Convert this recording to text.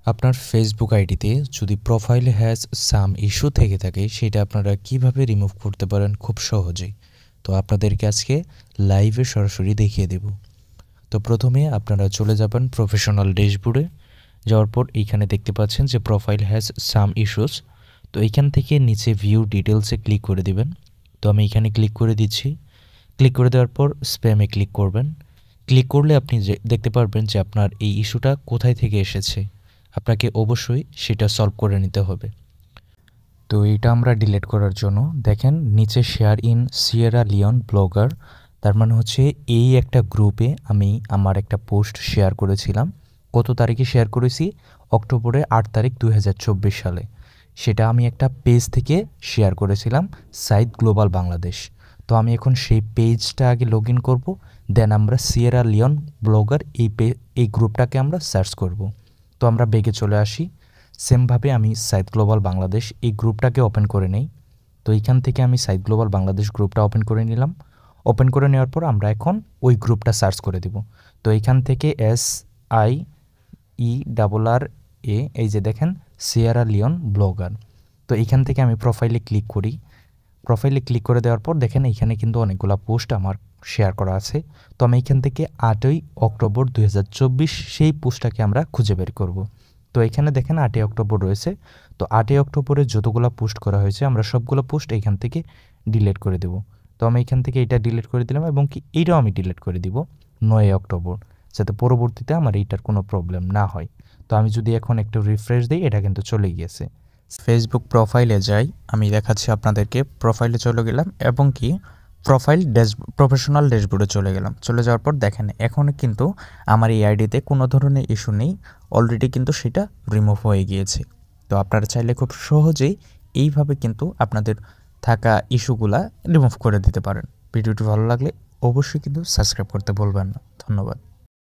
আপনার ফেসবুক আইডিতে যদি প্রোফাইলে হ্যাজ সাম ইস্যু থেকে থাকে সেটা আপনারা কিভাবে রিমুভ করতে পারেন খুব সহজেই। তো আপনাদেরকে আজকে লাইভে সরাসরি দেখিয়ে দেব। তো প্রথমে আপনারা চলে যাবেন প্রফেশনাল ড্যাশবোর্ডে। যাওয়ার পর এইখানে দেখতে পাচ্ছেন যে প্রোফাইল হ্যাজ সাম ইস্যুস। তো এইখান থেকে নিচে ভিউ ডিটেলসে ক্লিক করে দিবেন। তো আমি এখানে ক্লিক করে দিচ্ছি। ক্লিক করে দেওয়ার পর স্প্যামে ক্লিক করবেন। ক্লিক করলে আপনি দেখতে পারবেন যে আপনার এই ইস্যুটা কোথায় থেকে এসেছে। আপনাকে অবশ্যই সেটা সলভ করে নিতে হবে। তো এটা আমরা ডিলিট করার জন্য দেখেন নিচে share in Sierra Leone blogger, তার মানে হচ্ছে এই একটা গ্রুপে আমি আমার একটা পোস্ট শেয়ার করেছিলাম। কত তারিখে শেয়ার করেছি? অক্টোবরের 8 তারিখ 2024 সালে। সেটা আমি একটা পেজ থেকে শেয়ার করেছিলাম, সাইদ গ্লোবাল বাংলাদেশ। তো আমি এখন সেই পেজটা আগে লগ ইন করবো, দেন আমরা সিয়েরা লিওন ব্লগার এই গ্রুপটাকে আমরা সার্চ করব। তো আমরা বেগে চলে আসি। সেমভাবে আমি সাইদ গ্লোবাল বাংলাদেশ এই গ্রুপটাকে ওপেন করে নেই। তো এইখান থেকে আমি সাইদ গ্লোবাল বাংলাদেশ গ্রুপটা ওপেন করে নিলাম। ওপেন করে নেওয়ার পর আমরা এখন ওই গ্রুপটা সার্চ করে দিব। তো এইখান থেকে SIERRA এই যে দেখেন সিয়েরা লিওন ব্লগার। তো এইখান থেকে আমি প্রোফাইলে ক্লিক করি। প্রোফাইলে ক্লিক করে দেওয়ার পর দেখেন এইখানে কিন্তু অনেকগুলো পোস্ট আমার শেয়ার করা আছে। তো আমি এখান থেকে 8ই অক্টোবর 2024 সেই পোস্টটাকে আমরা খুঁজে বের করব। তো এখানে দেখেন 8ই অক্টোবর রয়েছে। তো 8ই অক্টোবরে যতগুলো পোস্ট করা হয়েছে আমরা সবগুলো পোস্ট এইখান থেকে ডিলিট করে দেব। তো আমি এখান থেকে এটা ডিলিট করে দিলাম এবং কি এইটাও আমি ডিলিট করে দিব 9ই অক্টোবর, যাতে পরবর্তীতে আমার এইটার কোনো প্রবলেম না হয়। তো আমি যদি এখন একটু রিফ্রেশ দিই, এটা কিন্তু চলে গিয়েছে। ফেসবুক প্রোফাইলে যাই, আমি দেখাচ্ছি আপনাদেরকে। প্রোফাইলে চলে গেলাম এবং কি প্রফেশনাল ড্যাশবোর্ডে চলে গেলাম। চলে যাওয়ার পর দেখেন এখন কিন্তু আমার এই আইডিতে কোনো ধরনের ইস্যু নেই, অলরেডি কিন্তু সেটা রিমুভ হয়ে গিয়েছে। তো আপনারা চাইলে খুব সহজেই এইভাবে কিন্তু আপনাদের থাকা ইস্যুগুলা রিমুভ করে দিতে পারেন। ভিডিওটি ভালো লাগলে অবশ্যই কিন্তু সাবস্ক্রাইব করতে ভুলবেন না। ধন্যবাদ।